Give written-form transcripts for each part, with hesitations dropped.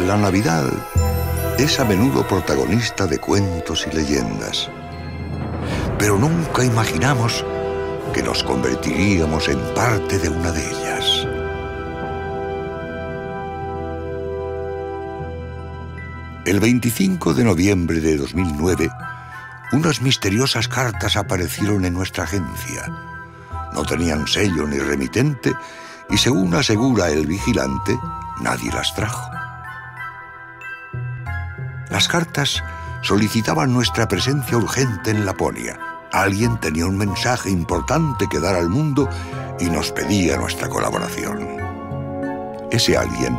La Navidad es a menudo protagonista de cuentos y leyendas, pero nunca imaginamos que nos convertiríamos en parte de una de ellas. El 25 de noviembre de 2009, unas misteriosas cartas aparecieron en nuestra agencia. No tenían sello ni remitente y, según asegura el vigilante, nadie las trajo. Las cartas solicitaban nuestra presencia urgente en Laponia. Alguien tenía un mensaje importante que dar al mundo y nos pedía nuestra colaboración. Ese alguien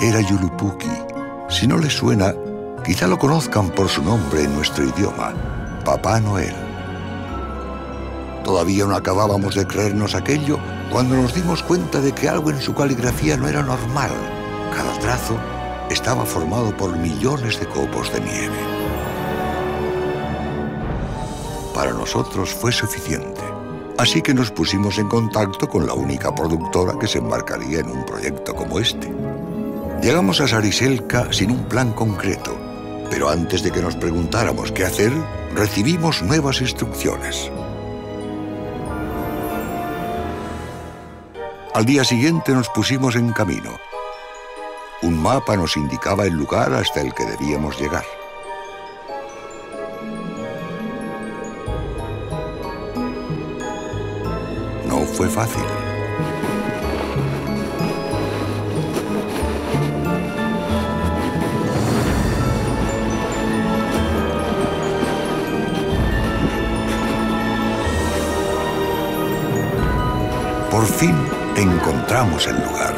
era Yulupuki. Si no les suena, quizá lo conozcan por su nombre en nuestro idioma, Papá Noel. Todavía no acabábamos de creernos aquello cuando nos dimos cuenta de que algo en su caligrafía no era normal. Cada trazo estaba formado por millones de copos de nieve. Para nosotros fue suficiente. Así que nos pusimos en contacto con la única productora que se embarcaría en un proyecto como este. Llegamos a Sariselka sin un plan concreto, pero antes de que nos preguntáramos qué hacer, recibimos nuevas instrucciones. Al día siguiente nos pusimos en camino. Un mapa nos indicaba el lugar hasta el que debíamos llegar. No fue fácil. Por fin encontramos el lugar.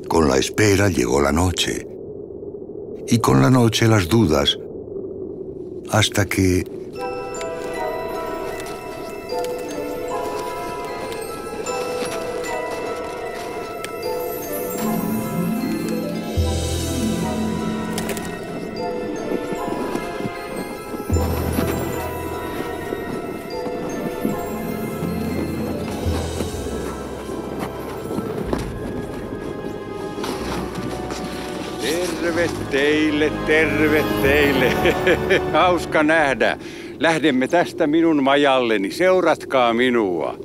Con la espera llegó la noche, y con la noche las dudas, hasta que... Terve teille. Hauska nähdä. Lähdemme tästä minun majalleni. Seuratkaa minua.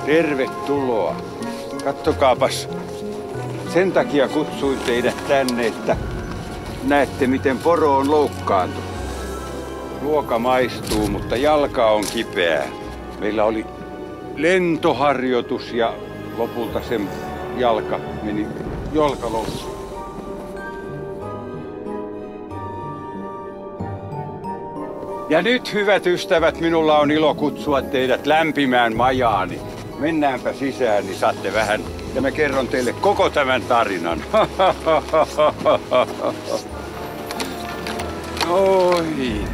Tervetuloa. Kattokaapas. Sen takia kutsuin teidät tänne, että näette, miten poro on loukkaantunut. Ruoka maistuu, mutta jalka on kipeä. Meillä oli lentoharjoitus ja lopulta sen jalka meni jalkaloukkuun. Ja nyt, hyvät ystävät, minulla on ilo kutsua teidät lämpimään majaani. Mennäänpä sisään, niin saatte vähän, ja mä kerron teille koko tämän tarinan. Oi.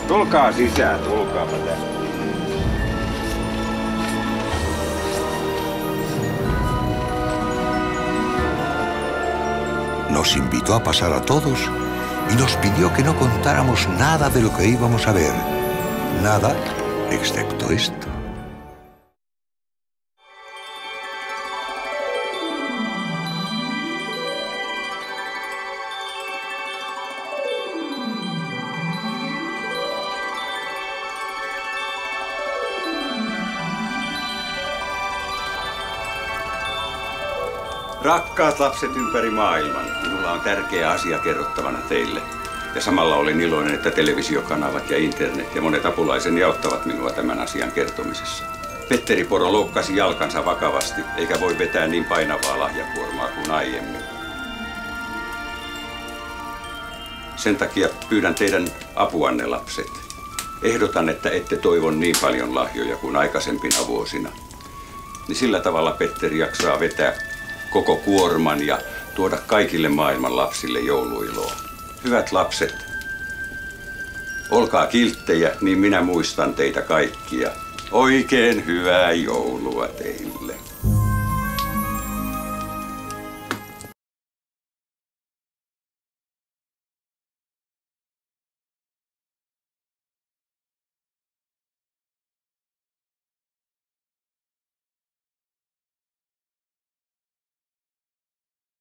Tulkaa sisään, tulkaapa tästä. Nos invitó a pasar a todos y nos pidió que no contáramos nada de lo que íbamos a ver. Nada, excepto esto. Rakkaat lapset ympäri maailman, minulla on tärkeä asia kerrottavana teille. Ja samalla olen iloinen, että televisiokanavat ja internet ja monet apulaiseni auttavat minua tämän asian kertomisessa. Petteri Poro loukkasi jalkansa vakavasti, eikä voi vetää niin painavaa lahjakuormaa kuin aiemmin. Sen takia pyydän teidän apuanne, lapset. Ehdotan, että ette toivon niin paljon lahjoja kuin aikaisempina vuosina. Niin sillä tavalla Petteri jaksaa vetää koko kuorman ja tuoda kaikille maailman lapsille jouluiloa. Hyvät lapset, olkaa kilttejä, niin minä muistan teitä kaikkia. Oikein hyvää joulua teille.